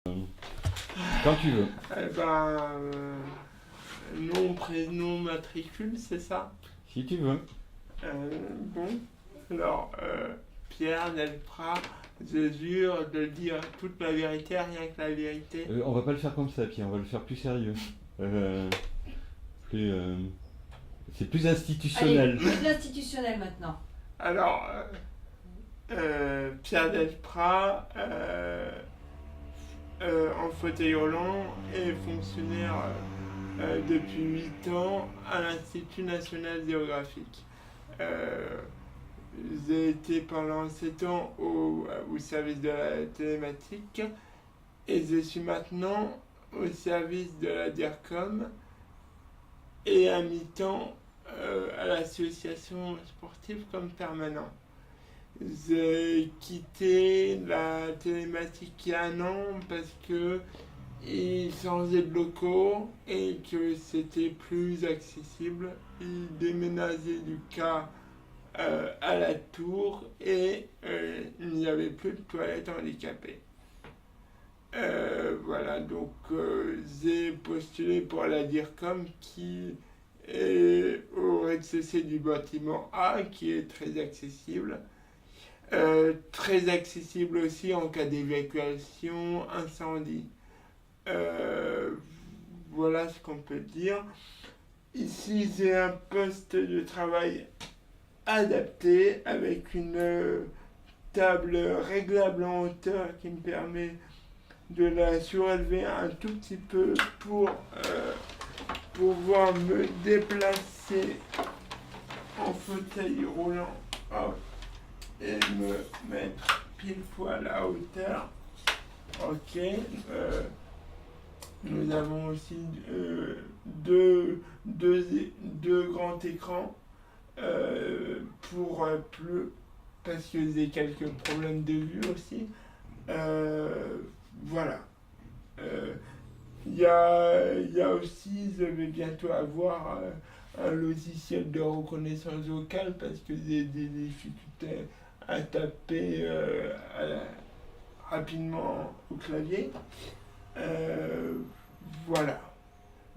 Quand tu veux. Nom, prénom, matricule, c'est ça? Si tu veux. Bon, alors, Pierre Delprat, je jure de dire toute ma vérité, rien que la vérité. On va pas le faire comme ça, Pierre, on va le faire plus sérieux. Plus, c'est plus institutionnel. Allez, plus institutionnel maintenant. Alors, Pierre Delprat, en fauteuil roulant et fonctionnaire depuis 8 ans à l'Institut national géographique. J'ai été pendant 7 ans au service de la télématique et je suis maintenant au service de la DIRCOM et à mi-temps à l'association sportive comme permanent. J'ai quitté la télématique il y a 1 an parce que ils changeaient de locaux et que c'était plus accessible. Ils déménageaient du cas à la tour et il n'y avait plus de toilettes handicapées. Voilà, donc j'ai postulé pour la DIRCOM qui est au rez-de-chaussée du bâtiment A, qui est très accessible. Très accessible aussi en cas d'évacuation, incendie. Voilà ce qu'on peut dire. Ici, j'ai un poste de travail adapté avec une table réglable en hauteur qui me permet de la surélever un tout petit peu pour pouvoir me déplacer en fauteuil roulant et me mettre pile poil à hauteur. Ok. Nous avons aussi deux grands écrans pour parce que j'ai quelques problèmes de vue aussi. Voilà. Il y a aussi, je vais bientôt avoir un logiciel de reconnaissance vocale parce que j'ai des difficultés à taper rapidement au clavier. Voilà.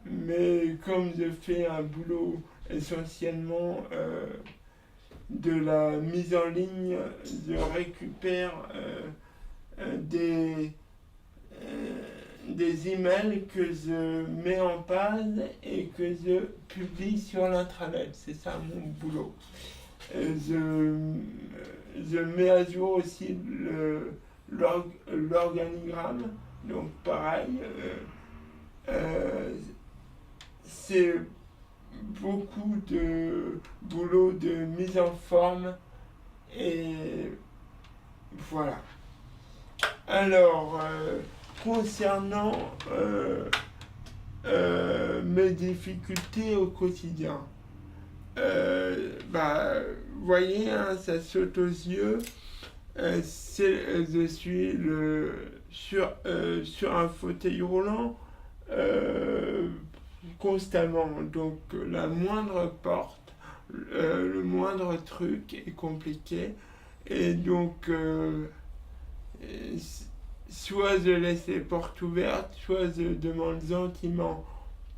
Mais comme je fais un boulot essentiellement de la mise en ligne, je récupère des emails que je mets en page et que je publie sur l'intranet. C'est ça mon boulot. Je mets à jour aussi l'organigramme. Donc pareil, c'est beaucoup de boulot de mise en forme et voilà. Alors, concernant mes difficultés au quotidien, vous voyez, hein, ça saute aux yeux. Je suis sur un fauteuil roulant constamment. Donc la moindre porte, le moindre truc est compliqué. Et donc, soit je laisse les portes ouvertes, soit je demande gentiment,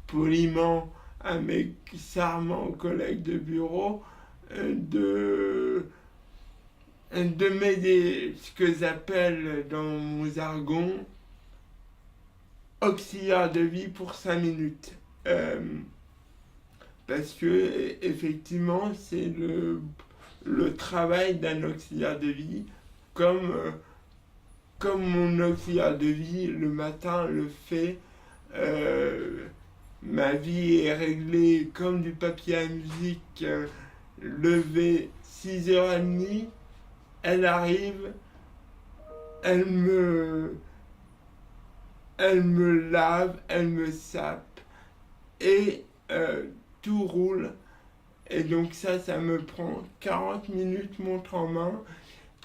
poliment à mes charmants collègues de bureau de m'aider, ce que j'appelle dans mon jargon auxiliaire de vie pour 5 minutes. Parce que effectivement c'est le travail d'un auxiliaire de vie, comme mon auxiliaire de vie le matin le fait. Ma vie est réglée comme du papier à musique, levé 6h30. Elle arrive, elle me lave, elle me sape et tout roule. Et donc ça me prend 40 minutes montre en main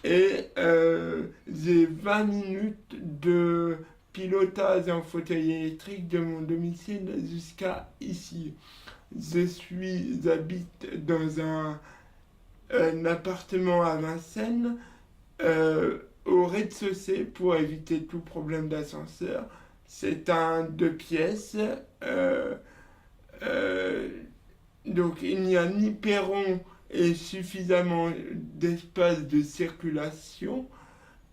et j'ai 20 minutes de pilotage en fauteuil électrique de mon domicile jusqu'à ici. J'habite dans un appartement à Vincennes au rez-de-chaussée pour éviter tout problème d'ascenseur. C'est un 2 pièces. Donc il n'y a ni perron et suffisamment d'espace de circulation.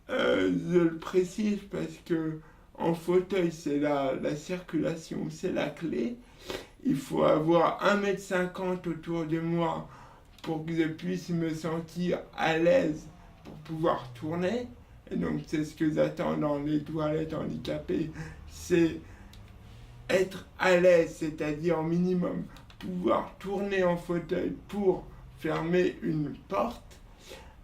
Je le précise parce que en fauteuil, c'est la circulation, c'est la clé. Il faut avoir 1,50 m autour de moi pour que je puisse me sentir à l'aise pour pouvoir tourner. Et donc c'est ce que j'attends dans les toilettes handicapées, c'est être à l'aise, c'est-à-dire au minimum pouvoir tourner en fauteuil pour fermer une porte.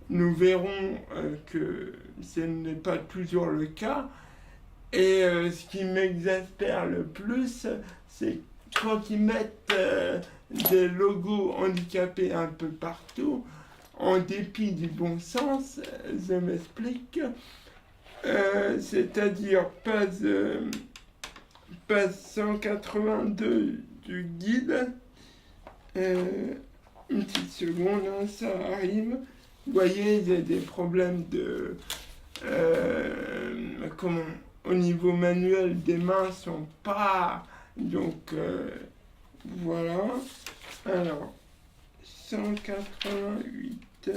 Nous verrons que ce n'est pas toujours le cas. Et ce qui m'exaspère le plus, c'est quand ils mettent des logos handicapés un peu partout, en dépit du bon sens, je m'explique. C'est-à-dire page 182 du guide. Une petite seconde, hein, ça arrive. Vous voyez, il y a des problèmes de... au niveau manuel, des mains sont pas... Donc, voilà. Alors, 188...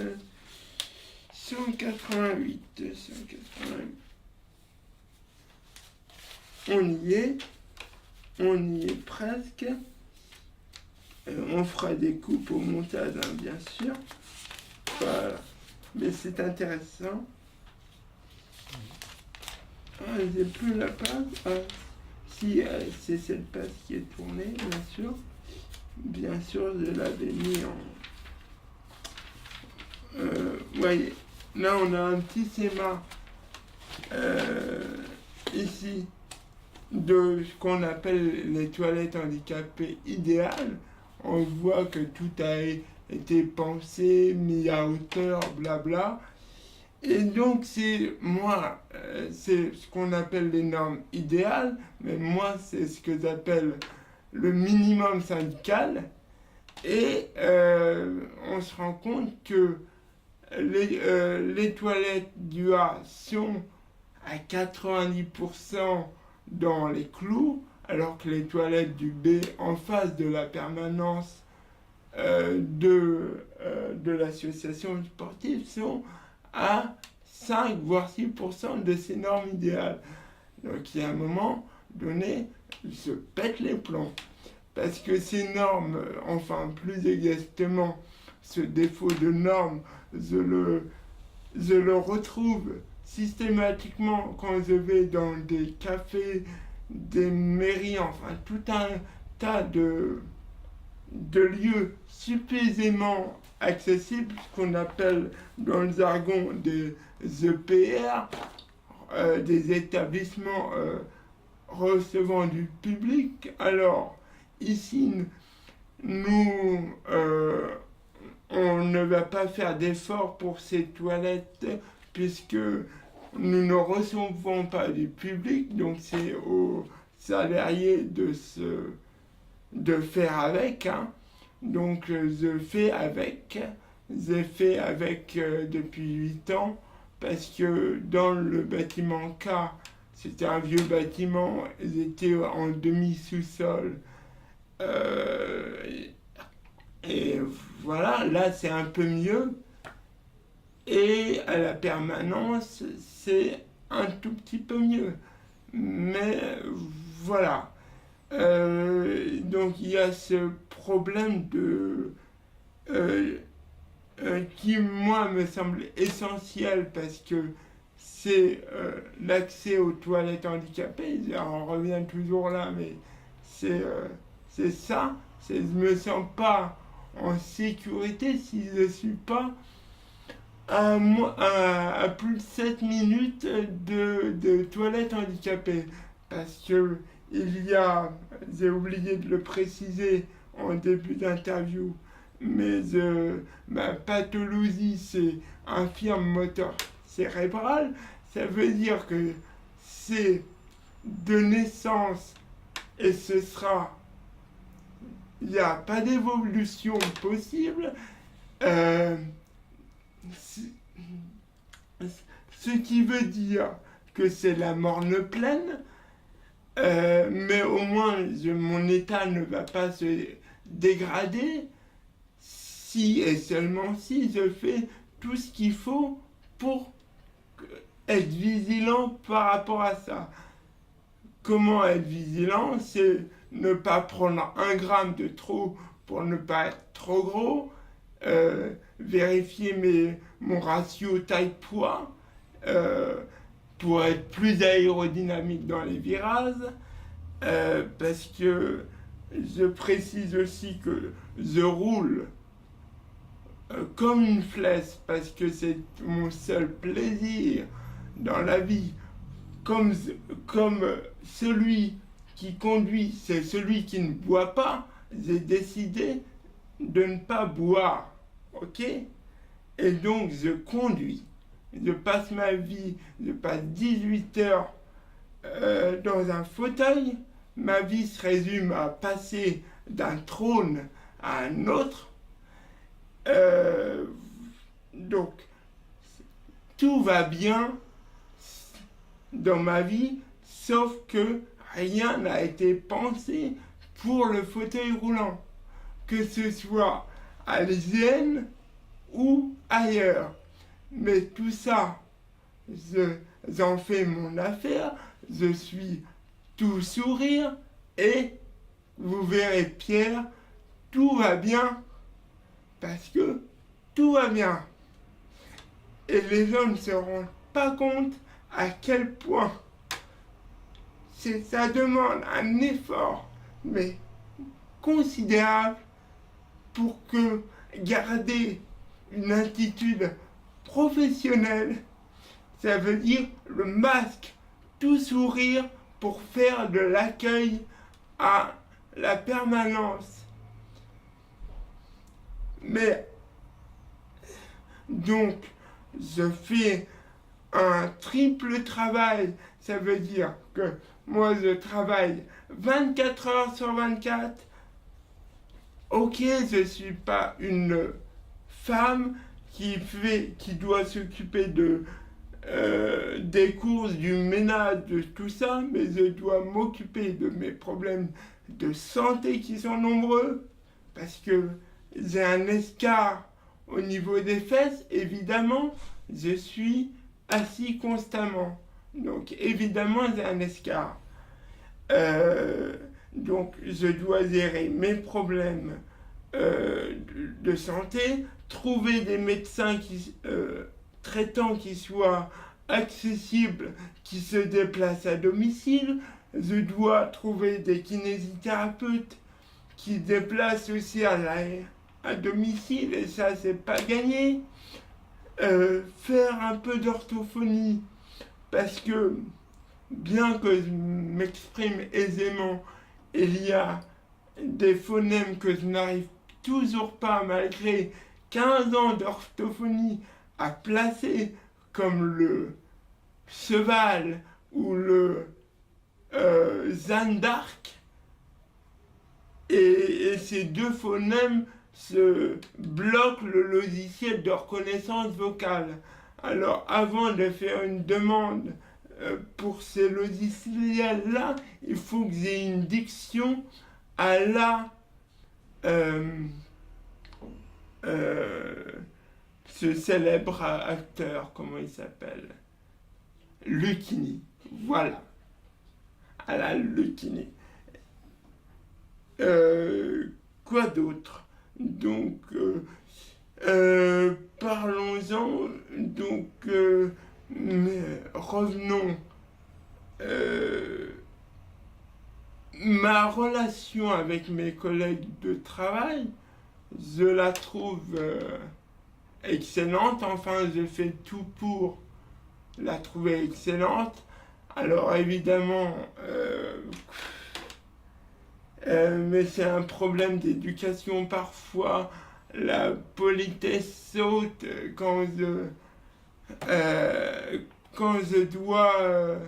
On y est presque. On fera des coupes au montage, hein, bien sûr. Voilà. Mais c'est intéressant. Ah, j'ai plus la page. Ah, si, c'est cette page qui est tournée, bien sûr. Bien sûr, je l'avais mis en... voyez, là on a un petit schéma ici de ce qu'on appelle les toilettes handicapées idéales. On voit que tout a été pensé, mis à hauteur, blabla. Et donc c'est c'est ce qu'on appelle les normes idéales, mais moi c'est ce que j'appelle le minimum syndical. Et on se rend compte que les toilettes du A sont à 90% dans les clous, alors que les toilettes du B en face de la permanence de l'association sportive sont à 5 voire 6% de ces normes idéales. Donc il y a un moment donné, ils se pètent les plombs. Parce que ces normes, enfin plus exactement, ce défaut de normes, je le retrouve systématiquement quand je vais dans des cafés, des mairies, enfin tout un tas de lieux supposément accessibles, ce qu'on appelle dans le jargon des EPR, des établissements recevant du public. Alors, ici, nous, on ne va pas faire d'efforts pour ces toilettes puisque nous ne recevons pas du public, donc c'est aux salariés de faire avec. Hein. Donc je fais avec, j'ai fait avec depuis 8 ans parce que dans le bâtiment K, c'était un vieux bâtiment, j'étais en demi-sous-sol. Et voilà, là c'est un peu mieux. Et à la permanence, c'est un tout petit peu mieux. Mais voilà. Donc il y a ce problème qui, moi, me semble essentiel parce que c'est l'accès aux toilettes handicapées. On revient toujours là, mais c'est ça. Je ne me sens pas en sécurité si je ne suis pas à plus de 7 minutes de toilettes handicapées. Parce que j'ai oublié de le préciser en début d'interview, mais ma pathologie, c'est infirme moteur cérébral. Ça veut dire que c'est de naissance et ce sera... Il n'y a pas d'évolution ce ce qui veut dire que c'est la morne pleine, mais au moins mon état ne va pas se dégrader si et seulement si je fais tout ce qu'il faut pour être vigilant par rapport à ça. Comment être vigilant? C'est ne pas prendre 1 gramme de trop pour ne pas être trop gros, vérifier mon ratio taille-poids pour être plus aérodynamique dans les virages, parce que je précise aussi que je roule comme une flèche parce que c'est mon seul plaisir dans la vie. Comme celui qui conduit, c'est celui qui ne boit pas, j'ai décidé de ne pas boire, ok? Et donc je conduis. Je passe ma vie, je passe 18 heures dans un fauteuil. Ma vie se résume à passer d'un trône à un autre. Donc, tout va bien dans ma vie, sauf que rien n'a été pensé pour le fauteuil roulant, que ce soit à l'hygiène ou ailleurs. Mais tout ça, j'en fais mon affaire, je suis tout sourire et vous verrez Pierre, tout va bien parce que tout va bien. Et les gens ne se rendent pas compte à quel point ça demande un effort, mais considérable, pour que garder une attitude professionnelle, ça veut dire le masque, tout sourire pour faire de l'accueil à la permanence. Mais donc, je fais un triple travail, ça veut dire que moi je travaille 24 heures sur 24. Ok, je ne suis pas une femme qui doit s'occuper des courses, du ménage, de tout ça, mais je dois m'occuper de mes problèmes de santé qui sont nombreux, parce que j'ai un escarre au niveau des fesses, évidemment, je suis assis constamment. Donc, évidemment, j'ai un escarre. Donc, je dois gérer mes problèmes de santé, trouver des médecins traitants qui soient accessibles, qui se déplacent à domicile. Je dois trouver des kinésithérapeutes qui déplacent aussi à domicile, et ça, c'est pas gagné. Faire un peu d'orthophonie, parce que bien que je m'exprime aisément, il y a des phonèmes que je n'arrive toujours pas, malgré 15 ans d'orthophonie, à placer, comme le cheval ou le Jeanne d'Arc. Et ces 2 phonèmes se bloquent le logiciel de reconnaissance vocale. Alors, avant de faire une demande pour ces logiciels-là, il faut que j'ai une diction à la ce célèbre acteur, comment il s'appelle? Lucchini. Voilà. À la Lucchini. Quoi d'autre? Donc, parlons-en. Donc, mais revenons. Ma relation avec mes collègues de travail, je la trouve excellente. Enfin, je fais tout pour la trouver excellente. Alors évidemment, mais c'est un problème d'éducation parfois. La politesse saute quand je dois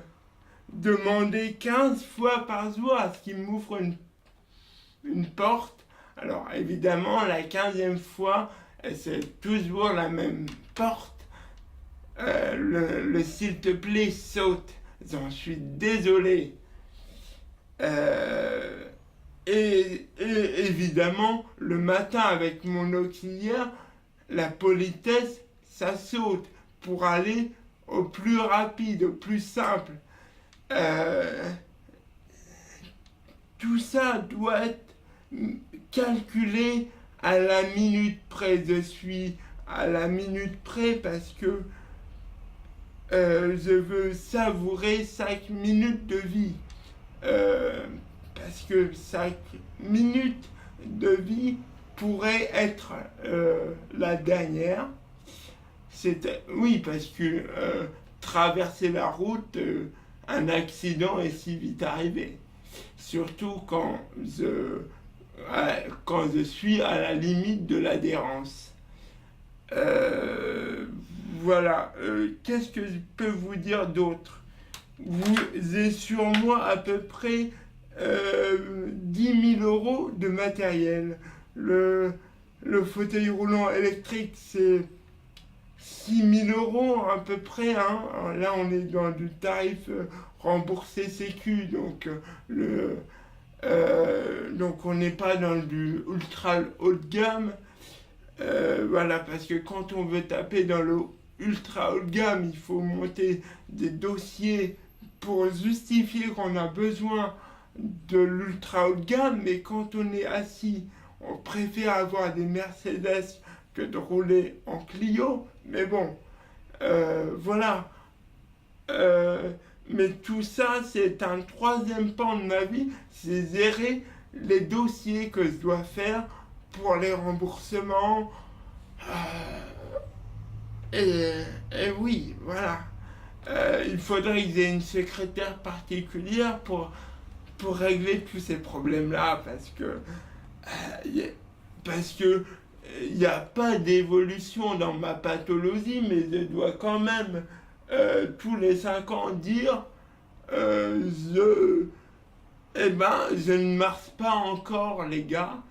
demander 15 fois par jour à ce qu'il m'ouvre une porte. Alors évidemment, la 15e fois, c'est toujours la même porte. le s'il te plaît saute. J'en suis désolé. Et évidemment, le matin avec mon auxiliaire, la politesse, ça saute pour aller au plus rapide, au plus simple. Tout ça doit être calculé à la minute près. Je suis à la minute près parce que je veux savourer chaque minute de vie. Parce que chaque minute de vie pourrait être la dernière. Oui, parce que traverser la route, un accident est si vite arrivé. Surtout quand je suis à la limite de l'adhérence. Voilà. Qu'est-ce que je peux vous dire d'autre? Vous avez sur moi à peu près 10 000 euros de matériel. Le fauteuil roulant électrique, c'est 6 000 euros à peu près. Hein. Là, on est dans du tarif remboursé Sécu, donc donc on n'est pas dans du ultra haut de gamme. Voilà, parce que quand on veut taper dans le ultra haut de gamme, il faut monter des dossiers pour justifier qu'on a besoin de l'ultra haut de gamme, mais quand on est assis, on préfère avoir des Mercedes que de rouler en Clio, mais bon, voilà. Mais tout ça, c'est un troisième pan de ma vie, c'est gérer les dossiers que je dois faire pour les remboursements. Et oui, voilà. Il faudrait que j'ai une secrétaire particulière pour régler tous ces problèmes-là, parce que il n'y a pas d'évolution dans ma pathologie, mais je dois quand même tous les 5 ans dire je ne marche pas encore, les gars.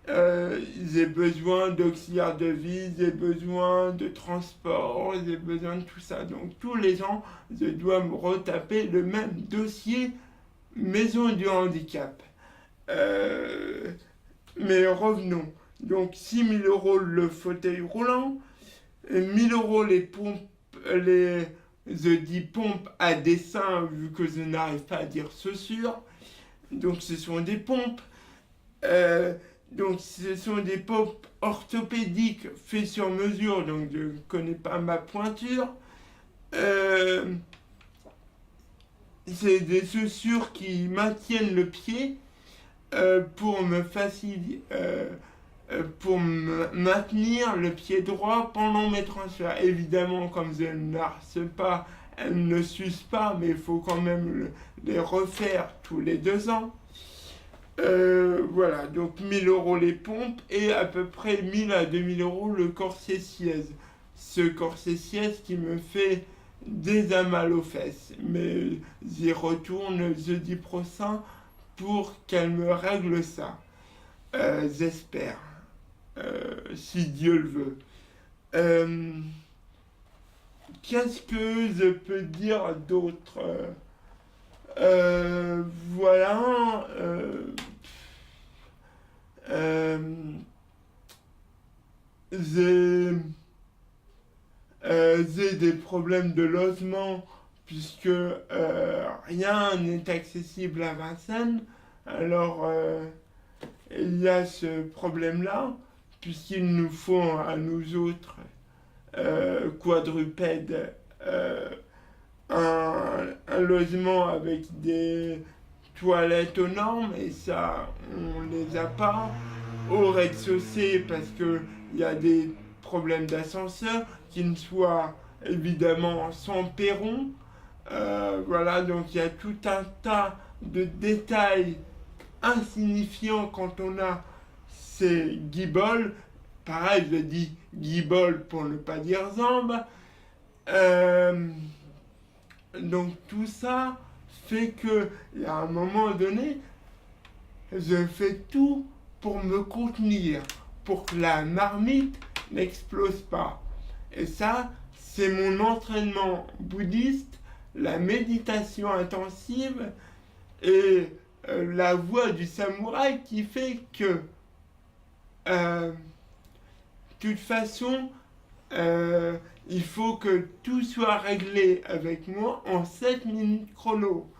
J'ai besoin d'auxiliaire de vie, j'ai besoin de transport, j'ai besoin de tout ça. Donc tous les ans, je dois me retaper le même dossier maison du handicap. Mais revenons. Donc 6 000 euros le fauteuil roulant, 1 000 euros les pompes, je dis pompes à dessin vu que je n'arrive pas à dire chaussures. Donc ce sont des pompes. Donc ce sont des pompes orthopédiques faites sur mesure, donc je ne connais pas ma pointure. C'est des chaussures qui maintiennent le pied pour me faciliter, pour maintenir le pied droit pendant mes transferts. Évidemment, comme je ne marche pas, elles ne s'usent pas, mais il faut quand même les refaire tous les 2 ans. Voilà, donc 1 000 euros les pompes et à peu près 1 000 à 2 000 euros le corset siège. Ce corset siège qui me fait des mal aux fesses. Mais j'y retourne jeudi prochain pour qu'elle me règle ça. J'espère. Si Dieu le veut. Qu'est-ce que je peux dire d'autre? Voilà. J'ai des problèmes de logement puisque rien n'est accessible à Vincennes. Alors il y a ce problème-là puisqu'il nous faut à nous autres quadrupèdes un logement avec des toilettes aux normes, et ça on les a pas au rez-de-chaussée parce que il y a des problèmes d'ascenseur qui ne soient évidemment sans perron. Voilà, donc il y a tout un tas de détails insignifiants quand on a ces guiboles. Pareil, je dis guibole pour ne pas dire zambe. Donc tout ça fait que, à un moment donné, je fais tout pour me contenir, pour que la marmite n'explose pas. Et ça, c'est mon entraînement bouddhiste, la méditation intensive et la voie du samouraï qui fait que, de toute façon, il faut que tout soit réglé avec moi en 7 minutes chrono.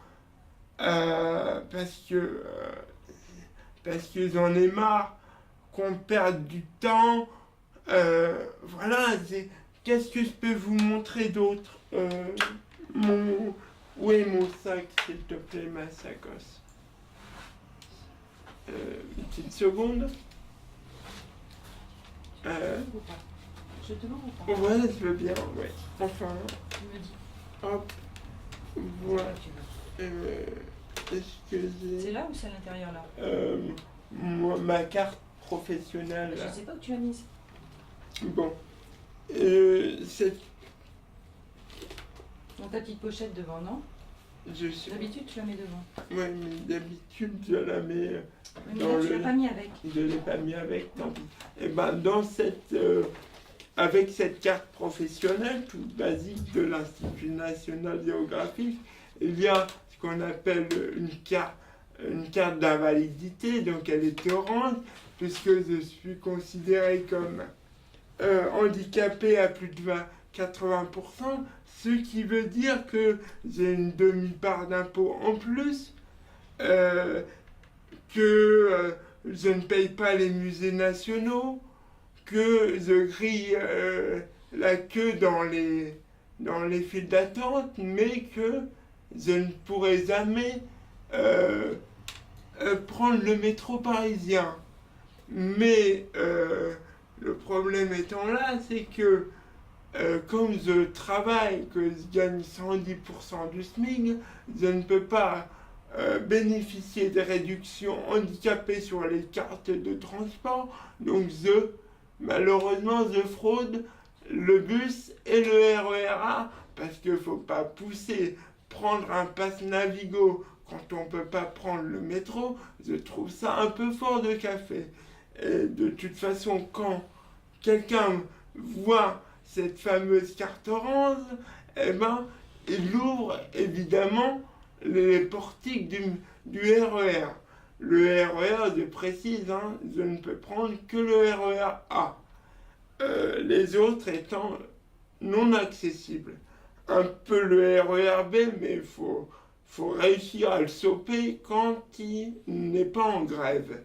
Parce que j'en ai marre qu'on perde du temps. Voilà, qu'est-ce que je peux vous montrer d'autre? Où est mon sac, s'il te plaît, ma sacoche? Une petite seconde. Je te demande ou pas? Ouais, je veux bien, ouais. Enfin, Tu me dis. hop, voilà. Est-ce que C'est j'ai là ou c'est à l'intérieur là? ma carte professionnelle Je là. sais pas où tu l'as mise. Bon. C'est. Dans ta petite pochette devant, non? Je sais. D'habitude tu la mets devant. Ouais, mais d'habitude, je la mets. Oui, mais Dans là tu le- l'as pas mis avec. Je ne l'ai pas mis avec, tant pis. Et ben, avec cette carte professionnelle, toute basique de l'Institut national géographique, il y a ce qu'on appelle une carte d'invalidité, donc elle est orange, puisque je suis considéré comme handicapé à plus de 80%, ce qui veut dire que j'ai une demi-part d'impôt en plus, que je ne paye pas les musées nationaux, que je grille la queue dans les files d'attente, mais que je ne pourrai jamais prendre le métro parisien. Mais le problème étant là, c'est que comme je travaille, que je gagne 110% du SMIC, je ne peux pas bénéficier des réductions handicapées sur les cartes de transport. Donc malheureusement, je fraude le bus et le RERA parce qu'il ne faut pas prendre un pass Navigo quand on ne peut pas prendre le métro. Je trouve ça un peu fort de café. Et de toute façon, quand quelqu'un voit cette fameuse carte orange, eh ben, il ouvre évidemment les portiques du RER. Le RER, je précise, hein, je ne peux prendre que le RER A. Les autres étant non accessibles. Un peu le RER B, mais il faut réussir à le choper quand il n'est pas en grève.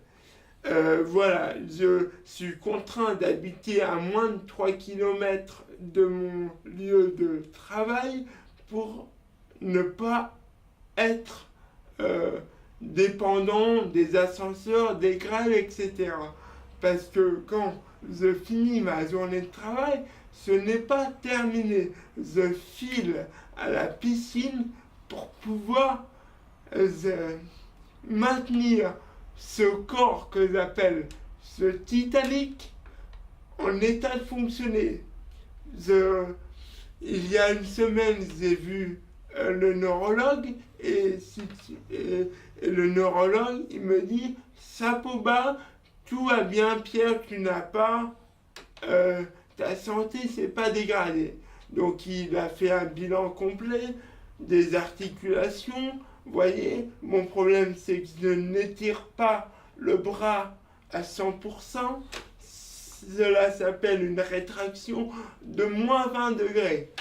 Voilà, je suis contraint d'habiter à moins de 3 km de mon lieu de travail pour ne pas être dépendant des ascenseurs, des grèves, etc. Parce que quand je finis ma journée de travail, ce n'est pas terminé. Je file à la piscine pour pouvoir maintenir ce corps que j'appelle ce Titanic en état de fonctionner. Il y a une semaine, j'ai vu le neurologue et le neurologue, il me dit « Chapeau bas, tout va bien Pierre, tu n'as pas... ta santé s'est pas dégradée. » Donc il a fait un bilan complet des articulations. Vous voyez, mon problème c'est que je n'étire pas le bras à 100%. Cela s'appelle une rétraction de moins 20 degrés.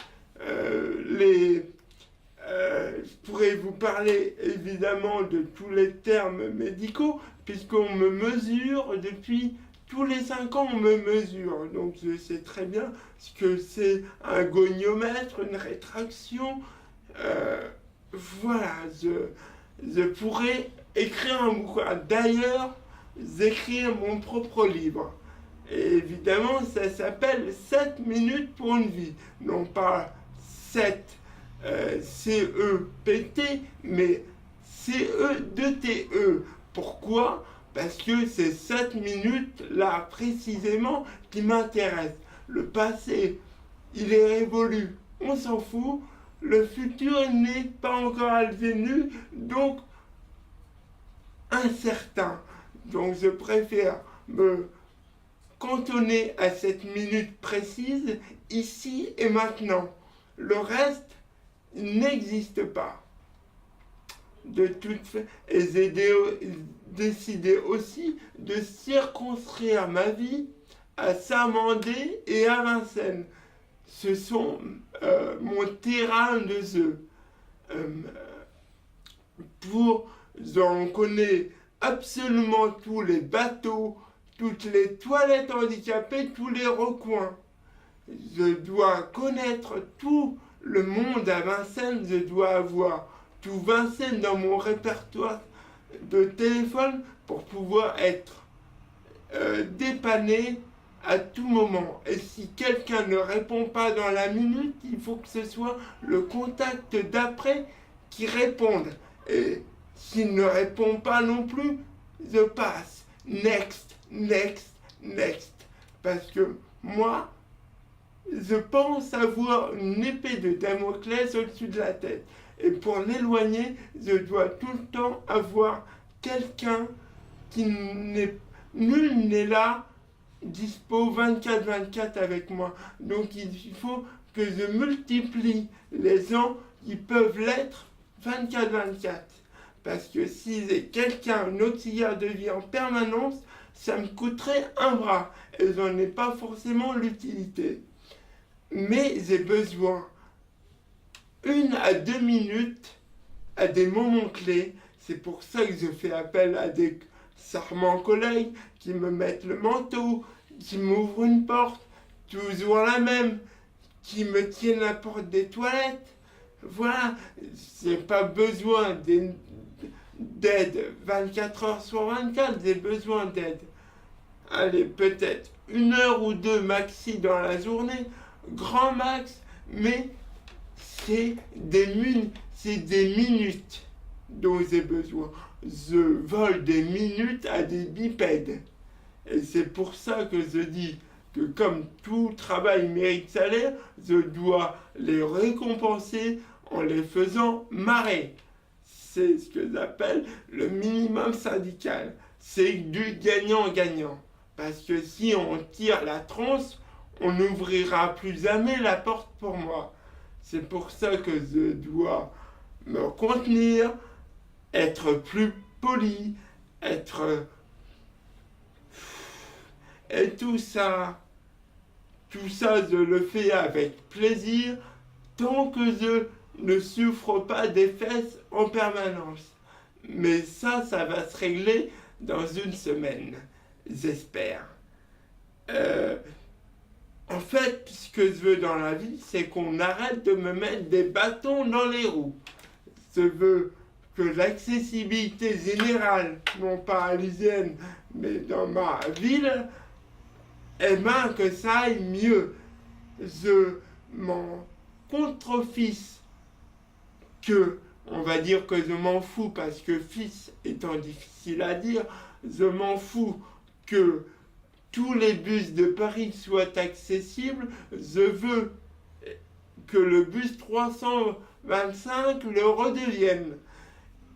Je pourrais vous parler évidemment de tous les termes médicaux, puisqu'on me mesure depuis tous les 5 ans, on me mesure. Donc je sais très bien ce que c'est un goniomètre, une rétraction. Voilà, je pourrais écrire un bouquin. D'ailleurs, j'écris mon propre livre. Et évidemment, ça s'appelle 7 minutes pour une vie. Non pas 7 C-E-P-T, mais C-E-2-T-E. Pourquoi? Parce que c'est 7 minutes là précisément qui m'intéressent. Le passé, il est révolu, on s'en fout. Le futur n'est pas encore advenu, donc incertain. Donc je préfère me cantonné à cette minute précise, ici et maintenant. Le reste n'existe pas. De toute façon, et j'ai décidé aussi de circonscrire ma vie à Saint-Mandé et à Vincennes. Ce sont mon terrain de jeu. On connaît absolument tous les bateaux, toutes les toilettes handicapées, tous les recoins. Je dois connaître tout le monde à Vincennes, je dois avoir tout Vincennes dans mon répertoire de téléphone pour pouvoir être dépanné à tout moment. Et si quelqu'un ne répond pas dans la minute, il faut que ce soit le contact d'après qui réponde. Et s'il ne répond pas non plus, je passe. Next, next, next. Parce que moi, je pense avoir une épée de Damoclès au-dessus de la tête. Et pour l'éloigner, je dois tout le temps avoir quelqu'un qui n'est... Nul n'est là, dispo 24/24 avec moi. Donc il faut que je multiplie les gens qui peuvent l'être 24/24. Parce que si j'ai quelqu'un, un auxiliaire de vie en permanence, ça me coûterait un bras. Et j'en ai pas forcément l'utilité. Mais j'ai besoin 1 à 2 minutes à des moments clés. C'est pour ça que je fais appel à des charmants collègues qui me mettent le manteau, qui m'ouvrent une porte, toujours la même, qui me tiennent la porte des toilettes. Voilà, j'ai pas besoin d'aide 24 heures sur 24, j'ai besoin d'aide. Allez, peut-être 1 heure ou 2 maxi dans la journée, grand max, mais c'est des minutes dont j'ai besoin. Je vole des minutes à des bipèdes. Et c'est pour ça que je dis que comme tout travail mérite salaire, je dois les récompenser en les faisant marrer. C'est ce que j'appelle le minimum syndical. C'est du gagnant-gagnant. Parce que si on tire la tronche, on n'ouvrira plus jamais la porte pour moi. C'est pour ça que je dois me contenir, être plus poli, être... Et tout ça, je le fais avec plaisir tant que je ne souffre pas des fesses en permanence. Mais ça va se régler dans 1 semaine, j'espère. En fait, ce que je veux dans la vie, c'est qu'on arrête de me mettre des bâtons dans les roues. Je veux que l'accessibilité générale, non pas à l'hygiène, mais dans ma ville, eh bien que ça aille mieux. Je m'en contrefisse que, on va dire que je m'en fous parce que fils étant difficile à dire, je m'en fous que tous les bus de Paris soient accessibles. Je veux que le bus 325 le redevienne.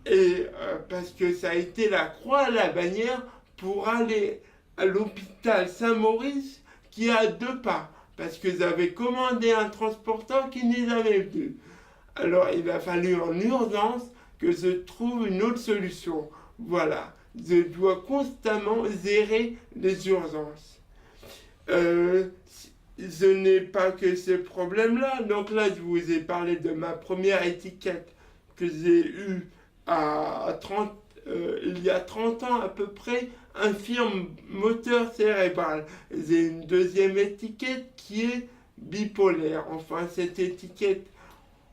Et parce que ça a été la croix à la bannière pour aller à l'hôpital Saint-Maurice qui est à 2 pas. Parce que j'avais commandé un transporteur qui n'y avait plus. Alors il a fallu en urgence que je trouve une autre solution. Voilà, je dois constamment gérer les urgences. Je n'ai pas que ces problèmes-là. Donc là, je vous ai parlé de ma première étiquette que j'ai eue il y a 30 ans à peu près, infirme moteur cérébral. J'ai une deuxième étiquette qui est bipolaire. Enfin, cette étiquette,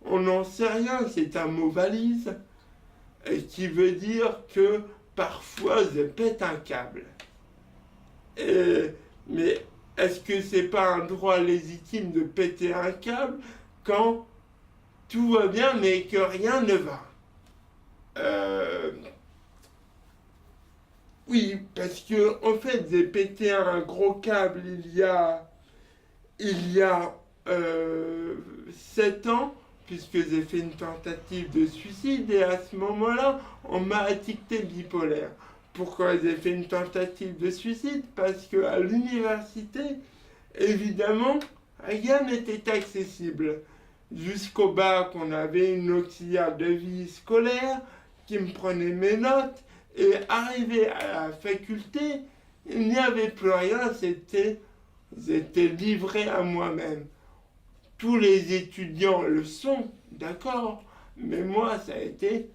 on n'en sait rien, c'est un mot valise, et qui veut dire que parfois je pète un câble. Mais est-ce que c'est pas un droit légitime de péter un câble quand tout va bien mais que rien ne va? Oui, parce que en fait j'ai pété un gros câble il y a 7 ans, puisque j'ai fait une tentative de suicide, et à ce moment-là, on m'a étiqueté bipolaire. pourquoi j'ai fait une tentative de suicide? Parce qu'à l'université, évidemment, rien n'était accessible. Jusqu'au bac, on avait une auxiliaire de vie scolaire qui me prenait mes notes. Et arrivé à la faculté, il n'y avait plus rien, j'étais livré à moi-même. Tous les étudiants le sont, d'accord, mais moi, ça a été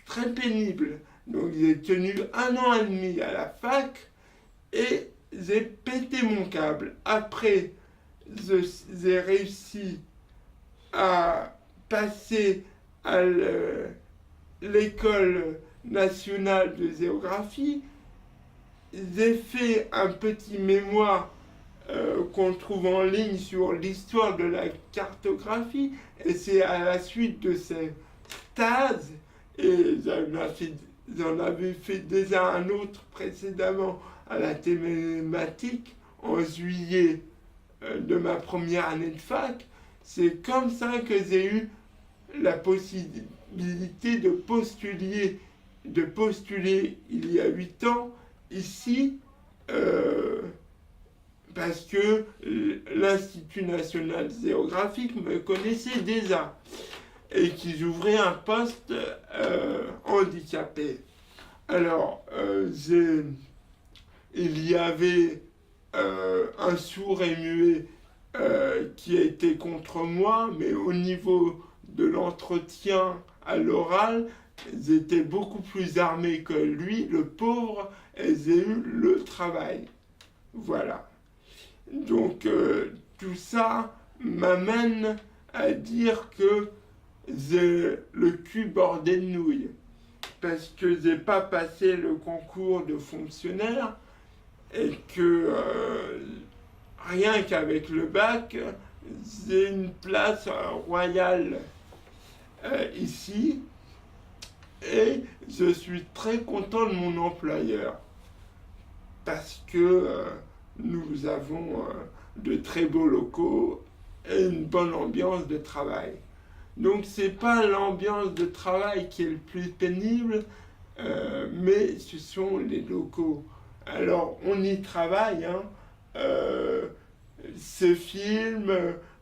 très pénible. Donc j'ai tenu 1 an et demi à la fac et j'ai pété mon câble. Après, j'ai réussi à passer à l'école nationale de géographie. J'ai fait un petit mémoire qu'on trouve en ligne sur l'histoire de la cartographie, et c'est à la suite de ces thèses, et j'en avais fait déjà un autre précédemment à la thématique en juillet de ma première année de fac. C'est comme ça que j'ai eu la possibilité de postuler il y a 8 ans ici, parce que l'Institut national géographique me connaissait déjà et qu'ils ouvraient un poste handicapé. Alors, il y avait un sourd et muet qui était contre moi, mais au niveau de l'entretien à l'oral, j'étais beaucoup plus armé que lui, le pauvre, et j'ai eu le travail. Voilà. Donc tout ça m'amène à dire que j'ai le cul bordé de nouilles. Parce que j'ai pas passé le concours de fonctionnaire et que rien qu'avec le bac, j'ai une place royale ici. Et je suis très content de mon employeur. Parce que nous avons de très beaux locaux et une bonne ambiance de travail. Donc c'est pas l'ambiance de travail qui est le plus pénible, mais ce sont les locaux. Alors on y travaille, hein, ce film,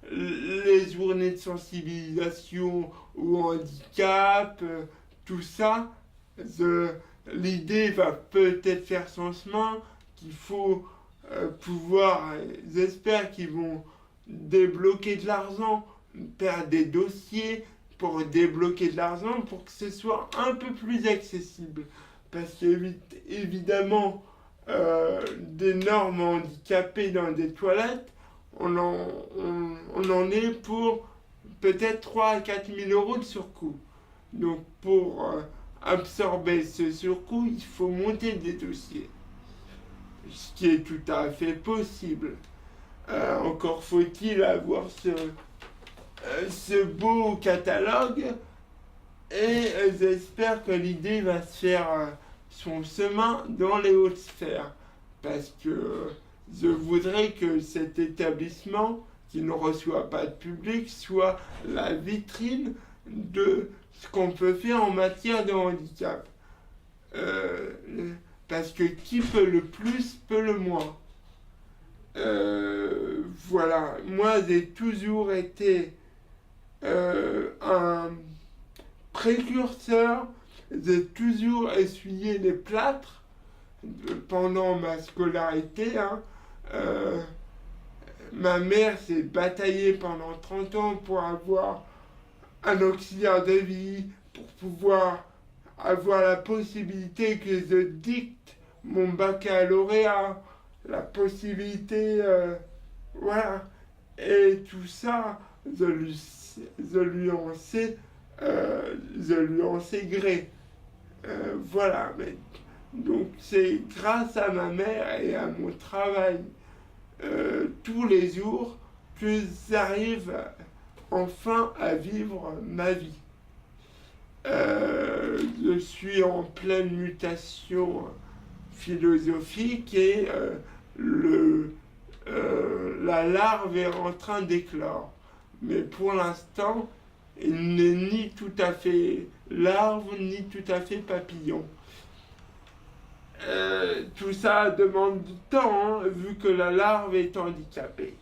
les journées de sensibilisation au handicap, tout ça, l'idée va peut-être faire son chemin, qu'il faut pouvoir, j'espère qu'ils vont débloquer de l'argent, faire des dossiers pour débloquer de l'argent pour que ce soit un peu plus accessible. Parce qu'évidemment, des normes handicapées dans des toilettes, on en est pour peut-être 3 à 4 000 euros de surcoût. Donc pour absorber ce surcoût, il faut monter des dossiers. Ce qui est tout à fait possible. Encore faut-il avoir ce beau catalogue, et j'espère que l'idée va se faire son chemin dans les hautes sphères, parce que je voudrais que cet établissement, qui ne reçoit pas de public, soit la vitrine de ce qu'on peut faire en matière de handicap. Parce que qui peut le plus peut le moins. Voilà, moi j'ai toujours été un précurseur, j'ai toujours essuyé les plâtres pendant ma scolarité. Hein. Ma mère s'est bataillée pendant 30 ans pour avoir un auxiliaire de vie, pour pouvoir avoir la possibilité que je dicte mon baccalauréat, la possibilité, voilà. Et tout ça, je lui en sais gré. Voilà. Mais, donc c'est grâce à ma mère et à mon travail tous les jours que j'arrive enfin à vivre ma vie. Je suis en pleine mutation philosophique et la larve est en train d'éclore. Mais pour l'instant, il n'est ni tout à fait larve, ni tout à fait papillon. Tout ça demande du temps, hein, vu que la larve est handicapée.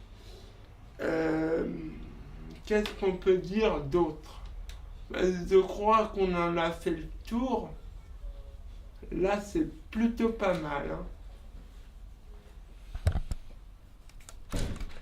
Qu'est-ce qu'on peut dire d'autre? Je crois qu'on en a fait le tour. Là, c'est plutôt pas mal, hein.